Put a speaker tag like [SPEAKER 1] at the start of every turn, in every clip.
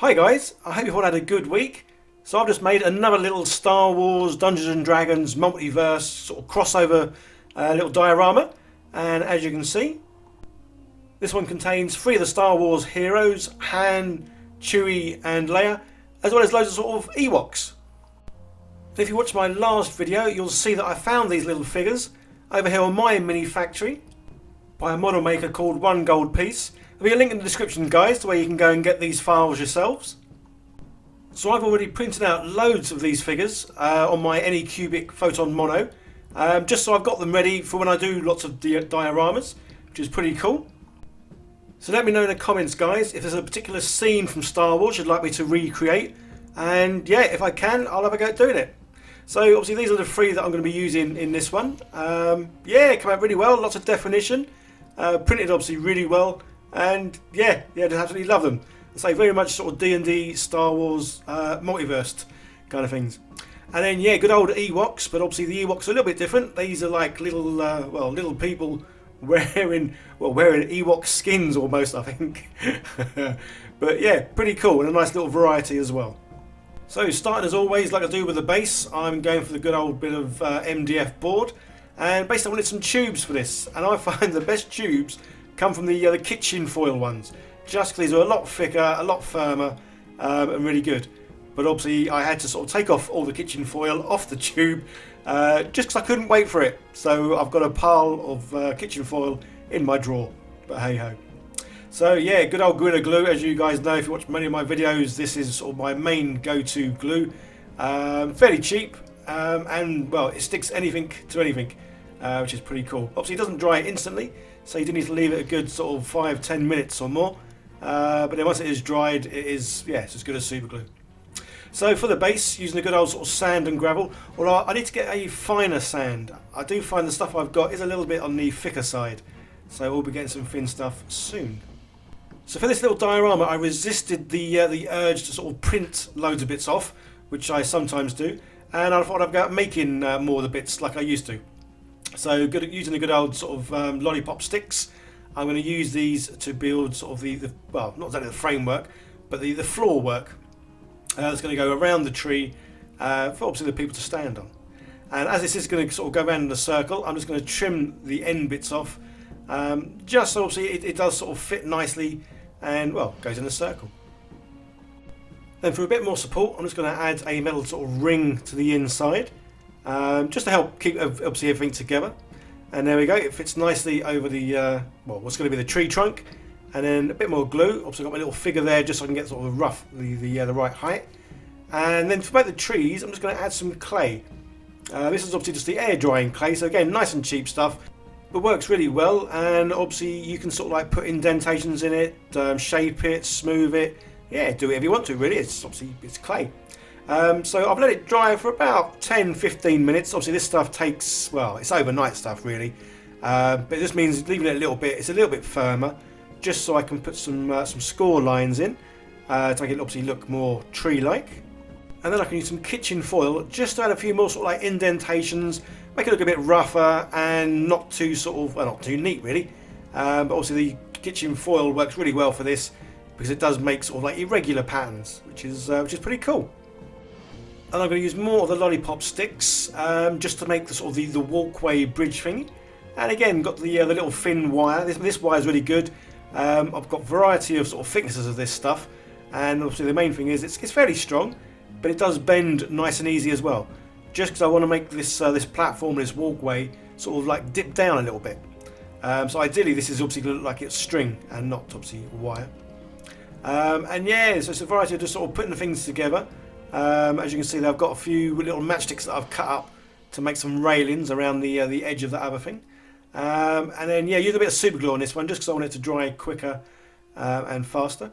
[SPEAKER 1] Hi guys, I hope you've all had a good week. So I've just made another little Star Wars Dungeons and Dragons multiverse sort of crossover little diorama, and as you can see, this one contains three of the Star Wars heroes, Han, Chewie and Leia, as well as loads of sort of Ewoks. And if you watched my last video, you'll see that I found these little figures over here on my mini factory by a model maker called One Gold Piece. There'll be a link in the description, guys, to where you can go and get these files yourselves. So I've already printed out loads of these figures on my Anycubic Photon Mono, just so I've got them ready for when I do lots of dioramas, which is pretty cool. So let me know in the comments, guys, if there's a particular scene from Star Wars you'd like me to recreate, and yeah, if I can, I'll have a go at doing it. So obviously these are the three that I'm going to be using in this one. Yeah, it came out really well, lots of definition, printed obviously really well. And yeah, just absolutely love them. I say very much sort of D&D, Star Wars, Multiverse kind of things. And then yeah, good old Ewoks, but obviously the Ewoks are a little bit different. These are like little, little people wearing Ewok skins almost, I think. But yeah, pretty cool and a nice little variety as well. So starting as always, like I do with the base, I'm going for the good old bit of MDF board. And basically I wanted some tubes for this, and I find the best tubes come from the kitchen foil ones, just because these are a lot thicker, a lot firmer, and really good. But obviously I had to sort of take off all the kitchen foil off the tube, just because I couldn't wait for it. So I've got a pile of kitchen foil in my drawer, but hey ho. So yeah, good old Gorilla Glue, as you guys know if you watch many of my videos, this is sort of my main go-to glue. Fairly cheap, and well, it sticks anything to anything, which is pretty cool. Obviously it doesn't dry instantly, so you do need to leave it a good sort of 5-10 minutes or more. But then once it is dried, it is, yeah, it's as good as super glue. So for the base, using a good old sort of sand and gravel, although I need to get a finer sand. I do find the stuff I've got is a little bit on the thicker side, so we'll be getting some thin stuff soon. So for this little diorama, I resisted the urge to sort of print loads of bits off, which I sometimes do, and I thought I'd go out making more of the bits like I used to. So using the good old sort of lollipop sticks, I'm going to use these to build sort of the well, not exactly the framework, but the floor work that's going to go around the tree for obviously the people to stand on. And as this is going to sort of go around in a circle, I'm just going to trim the end bits off, just so obviously it does sort of fit nicely and, well, goes in a circle. Then for a bit more support, I'm just going to add a metal sort of ring to the inside, just to help keep obviously everything together. And there we go, it fits nicely over the well, what's going to be the tree trunk, and then a bit more glue. Obviously got my little figure there just so I can get sort of the right height. And then to make the trees, I'm just going to add some clay. This is obviously just the air drying clay, so again, nice and cheap stuff, but works really well. And obviously you can sort of like put indentations in it, shape it, smooth it, yeah, do whatever you want to really. It's obviously it's clay. So I've let it dry for about 10-15 minutes. Obviously this stuff takes, well, it's overnight stuff really, but it just means leaving it a little bit, it's a little bit firmer, just so I can put some score lines in to make it obviously look more tree-like. And then I can use some kitchen foil just to add a few more sort of like indentations, make it look a bit rougher and not too sort of, well, not too neat really. But obviously the kitchen foil works really well for this because it does make sort of like irregular patterns, which is pretty cool. And I'm going to use more of the lollipop sticks just to make the sort of the walkway bridge thingy. And again, got the little thin wire. This wire is really good. I've got variety of sort of thicknesses of this stuff, and obviously the main thing is it's fairly strong, but it does bend nice and easy as well. Just because I want to make this this platform, this walkway, sort of like dip down a little bit. So ideally, this is obviously going to look like it's string and not obviously wire. And yeah, so it's a variety of just sort of putting the things together. As you can see, I've got a few little matchsticks that I've cut up to make some railings around the edge of that other thing. And then yeah, use a bit of super glue on this one just because I want it to dry quicker and faster.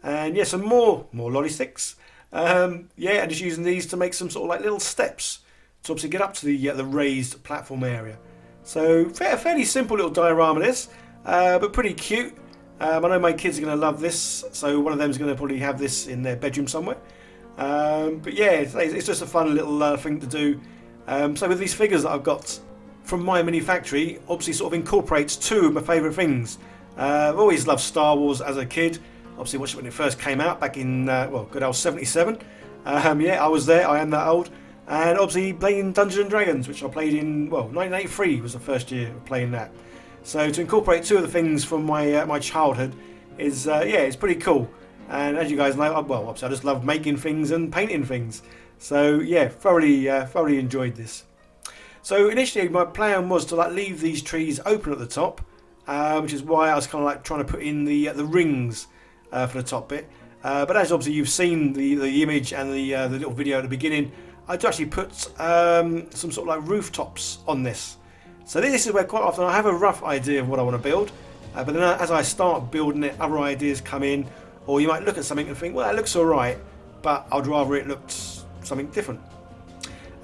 [SPEAKER 1] And yeah, some more lolly sticks. Yeah, and just using these to make some sort of like little steps to obviously get up to the raised platform area. So fairly simple little diorama this, but pretty cute. I know my kids are going to love this, so one of them is going to probably have this in their bedroom somewhere. But yeah, it's just a fun little thing to do. So with these figures that I've got from my mini factory, obviously sort of incorporates two of my favourite things. I've always loved Star Wars as a kid. obviously watched it when it first came out back in, well, good old 77. Yeah, I was there, I am that old. And obviously playing Dungeons and Dragons, which I played in, well, 1983 was the first year of playing that. So to incorporate two of the things from my my childhood is, yeah, it's pretty cool. And as you guys know, well, obviously I just love making things and painting things. So yeah, thoroughly enjoyed this. So initially my plan was to like leave these trees open at the top, which is why I was kind of like trying to put in the rings for the top bit. But as obviously you've seen the image and the little video at the beginning, I do actually put some sort of like rooftops on this. So this is where quite often I have a rough idea of what I want to build, but then as I start building it, other ideas come in, or you might look at something and think, well, that looks alright, but I'd rather it looked something different.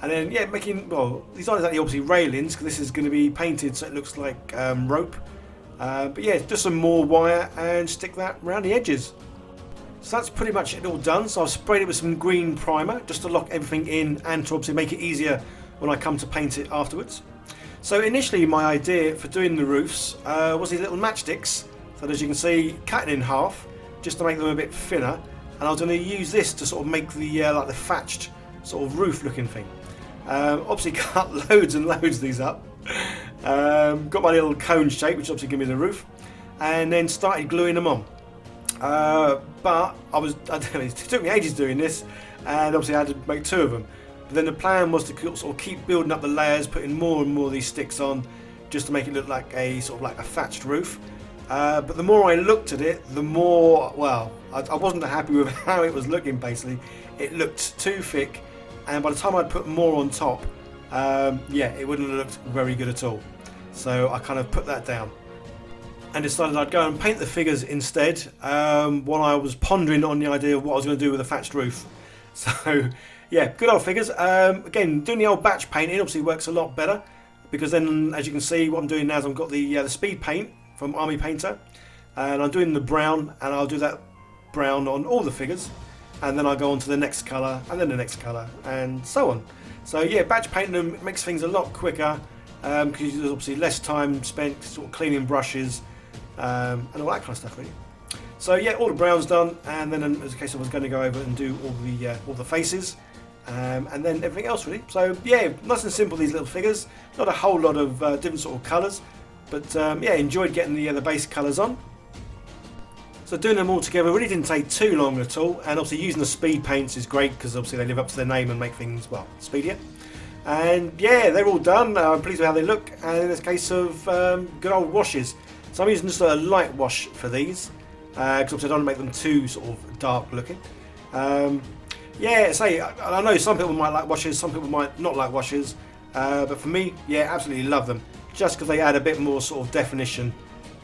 [SPEAKER 1] And then yeah, making, well, these aren't exactly obviously railings because this is going to be painted so it looks like rope, but yeah, just some more wire and stick that around the edges. So that's pretty much it all done. So I've sprayed it with some green primer just to lock everything in and to obviously make it easier when I come to paint it afterwards. So initially my idea for doing the roofs was these little matchsticks. So as you can see, cut it in half just to make them a bit thinner. And I was going to use this to sort of make the like the thatched sort of roof looking thing. Obviously cut loads and loads of these up. Got my little cone shape, which obviously gives me the roof. And then started gluing them on. But it took me ages doing this, and obviously I had to make two of them. But then the plan was to sort of keep building up the layers, putting more and more of these sticks on, just to make it look like a sort of like a thatched roof. But the more I looked at it, the more, well, I wasn't happy with how it was looking. Basically, it looked too thick, and by the time I'd put more on top, yeah, it wouldn't have looked very good at all. So I kind of put that down and decided I'd go and paint the figures instead, while I was pondering on the idea of what I was going to do with a thatched roof. So yeah, good old figures. Again, doing the old batch painting obviously works a lot better, because then as you can see what I'm doing now is I've got the speed paint from Army Painter, and I'm doing the brown, and I'll do that brown on all the figures, and then I go on to the next colour and then the next colour and so on. So yeah, batch painting them makes things a lot quicker, because there's obviously less time spent sort of cleaning brushes, and all that kind of stuff really. So yeah, all the brown's done, and then as a case I was going to go over and do all the faces, and then everything else really. So yeah, nice and simple these little figures, not a whole lot of different sort of colours, but yeah, enjoyed getting the base colours on. So doing them all together really didn't take too long at all, and obviously using the speed paints is great because obviously they live up to their name and make things, well, speedier. And yeah, they're all done. I'm pleased with how they look, and in this case of good old washes. So I'm using just a light wash for these, because obviously I don't want to make them too sort of dark looking. Yeah, say I know some people might like washes, some people might not like washes, but for me, yeah, absolutely love them, just because they add a bit more sort of definition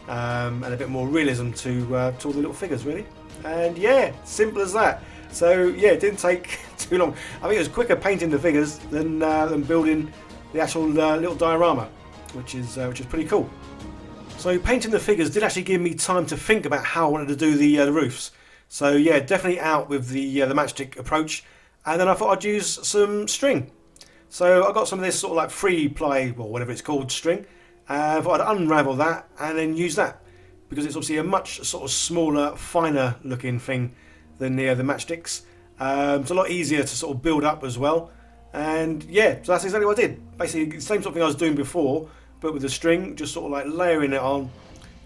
[SPEAKER 1] and a bit more realism to all the little figures really. And yeah, simple as that. So yeah, it didn't take too long. I think it was quicker painting the figures than building the actual little diorama, which is pretty cool. So painting the figures did actually give me time to think about how I wanted to do the roofs. So yeah, definitely out with the matchstick approach, and then I thought I'd use some string. So I got some of this sort of like 3-ply, or whatever it's called, string. I thought I'd unravel that and then use that, because it's obviously a much sort of smaller, finer looking thing than the matchsticks. It's a lot easier to sort of build up as well. And yeah, so that's exactly what I did. Basically the same sort of thing I was doing before, but with the string, just sort of like layering it on,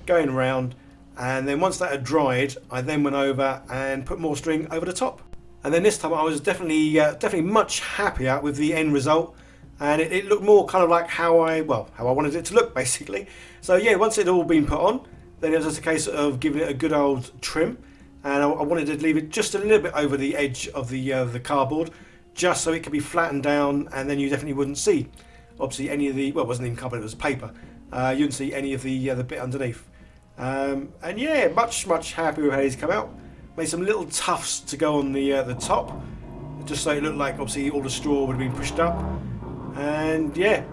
[SPEAKER 1] going around, and then once that had dried, I then went over and put more string over the top. And then this time I was definitely much happier with the end result, and it looked more kind of like how I wanted it to look basically. So yeah, once it had all been put on, then it was just a case of giving it a good old trim, and I wanted to leave it just a little bit over the edge of the cardboard, just so it could be flattened down, and then you definitely wouldn't see obviously any of the, well, it wasn't even cardboard, it was paper. You wouldn't see any of the bit underneath. And yeah, much happy with how these come out. Made some little tufts to go on the top, just so it looked like obviously all the straw would have been pushed up. And yeah,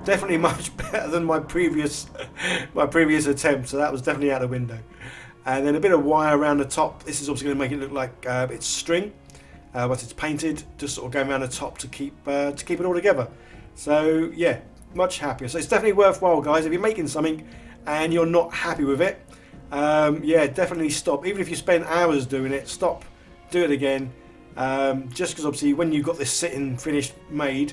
[SPEAKER 1] definitely much better than my previous attempt. So that was definitely out the window. And then a bit of wire around the top. This is obviously going to make it look like it's string once it's painted, just sort of going around the top to keep it all together. So yeah, much happier. So it's definitely worthwhile, guys, if you're making something and you're not happy with it. Yeah, definitely stop. Even if you spend hours doing it, stop, do it again. Just because obviously when you've got this sitting finished made,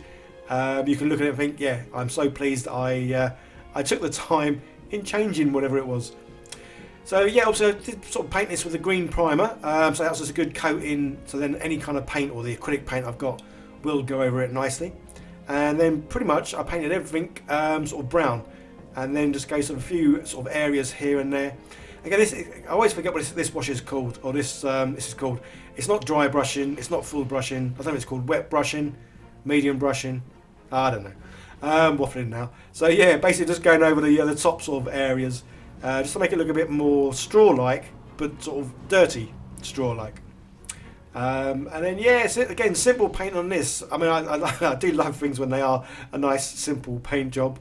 [SPEAKER 1] you can look at it and think, yeah, I'm so pleased I took the time in changing whatever it was. So yeah, also I did sort of paint this with a green primer, so that's just a good coating, so then any kind of paint or the acrylic paint I've got will go over it nicely. And then pretty much I painted everything sort of brown, and then just go sort of a few sort of areas here and there. Again, I always forget what this wash is called, or this is called. It's not dry brushing, it's not full brushing. I don't know if it's called wet brushing, medium brushing. I don't know. Waffling now. So yeah, basically just going over the top sort of areas, just to make it look a bit more straw-like, but sort of dirty straw-like. And then yeah, again, simple paint on this. I mean, I do love things when they are a nice, simple paint job.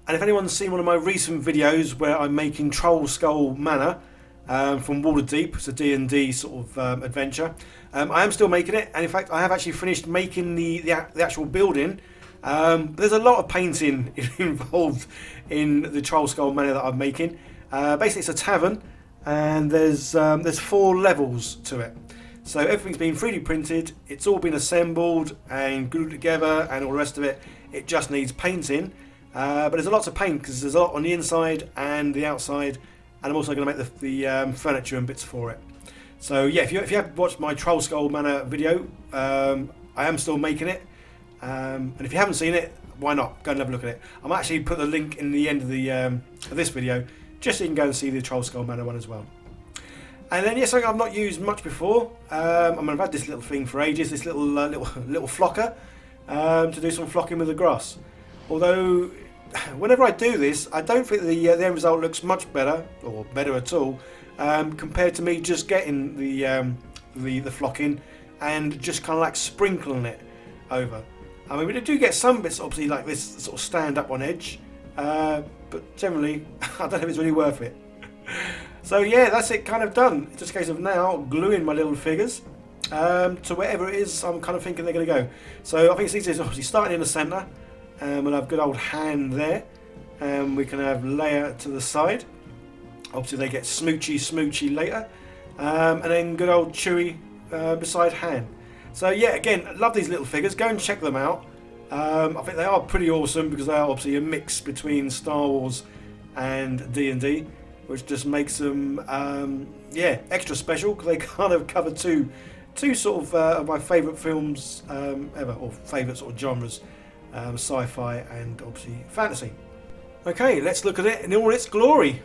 [SPEAKER 1] And if anyone's seen one of my recent videos where I'm making Troll Skull Manor from Waterdeep, it's a D&D sort of adventure, I am still making it, and in fact I have actually finished making the actual building. There's a lot of painting involved in the Troll Skull Manor that I'm making. Basically it's a tavern, and there's 4 levels to it. So everything's been 3D printed, it's all been assembled and glued together and all the rest of it. It just needs painting. But there's a lot to paint because there's a lot on the inside and the outside, and I'm also going to make the furniture and bits for it. So yeah, if you have watched my Troll Skull Manor video, I am still making it, and if you haven't seen it, why not go and have a look at it. I'm actually put the link in the end of this video, just so you can go and see the Troll Skull Manor one as well. And then yes, something I've not used much before. I've had this little thing for ages, this little flocker to do some flocking with the grass. Although, whenever I do this, I don't think the end result looks much better, or better at all, compared to me just getting the flocking and just kind of like sprinkling it over. I mean, we do get some bits, obviously, like this sort of stand up on edge, but generally, I don't know if it's really worth it. So yeah, that's it kind of done. It's just a case of now gluing my little figures to wherever it is I'm kind of thinking they're going to go. So I think it's easy, obviously starting in the centre. We'll have good old Han there, and we can have Leia to the side. Obviously they get smoochy later, and then good old Chewie beside Han. So yeah, again, love these little figures. Go and check them out. I think they are pretty awesome because they are obviously a mix between Star Wars and D&D, which just makes them yeah, extra special because they kind of cover two sort of my favourite films ever, or favourite sort of genres. Sci-fi and obviously fantasy. Okay, let's look at it in all its glory.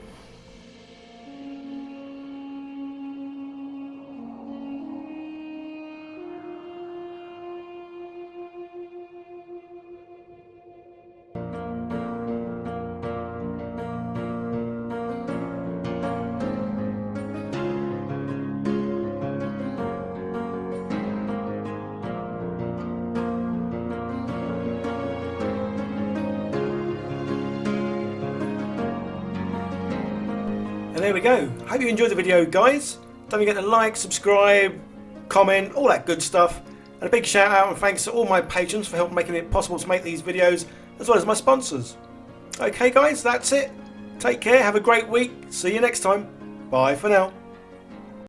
[SPEAKER 1] And there we go. Hope you enjoyed the video, guys. Don't forget to like, subscribe, comment, all that good stuff. And a big shout out and thanks to all my patrons for helping making it possible to make these videos, as well as my sponsors. Okay guys, that's it. Take care, have a great week. See you next time. Bye for now.